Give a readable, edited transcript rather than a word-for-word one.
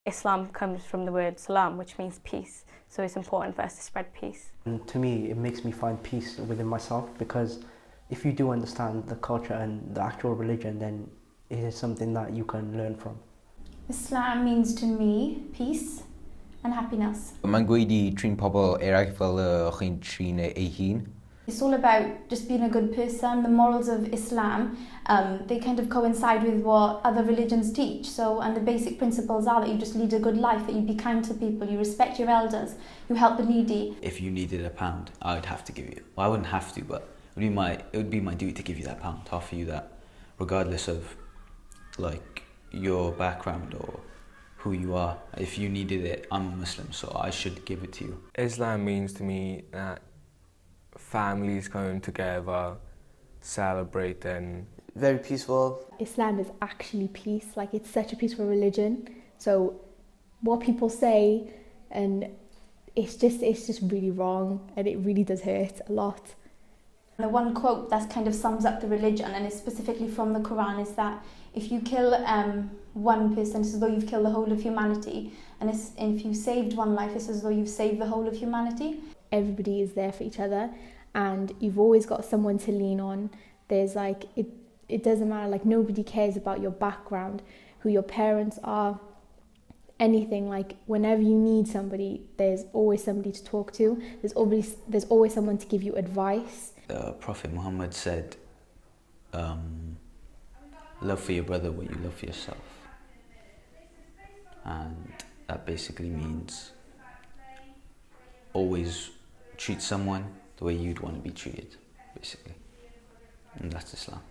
Islam comes from the word salam, which means peace. So it's important for us to spread peace. And to me, it makes me find peace within myself, because if you do understand the culture and the actual religion, then it is something that you can learn from. Islam means to me peace and happiness. Mae'n gweud I trin pobl eraill fel chi'n trin ei hun. It's all about just being a good person. The morals of Islam, they kind of coincide with what other religions teach. So, and the basic principles are that you just lead a good life, that you be kind to people, you respect your elders, you help the needy. If you needed £1, I would have to give you. Well, I wouldn't have to, but it would be my duty to give you that £1, to offer you that, regardless of like your background or who you are. If you needed it, I'm a Muslim, so I should give it to you. Islam means to me that families coming together, celebrating. Very peaceful. Islam is actually peace, like it's such a peaceful religion. So what people say, and it's just really wrong, and it really does hurt a lot. The one quote that kind of sums up the religion, and it's specifically from the Quran, is that if you kill one person, it's as though you've killed the whole of humanity. And if you saved one life, it's as though you've saved the whole of humanity. Everybody is there for each other, and you've always got someone to lean on. There's like, it doesn't matter, like nobody cares about your background, who your parents are, anything. Like whenever you need somebody, there's always somebody to talk to. There's always someone to give you advice. Prophet Muhammad said, love for your brother what you love for yourself. And that basically means always treat someone the way you'd want to be treated, basically. And that's Islam.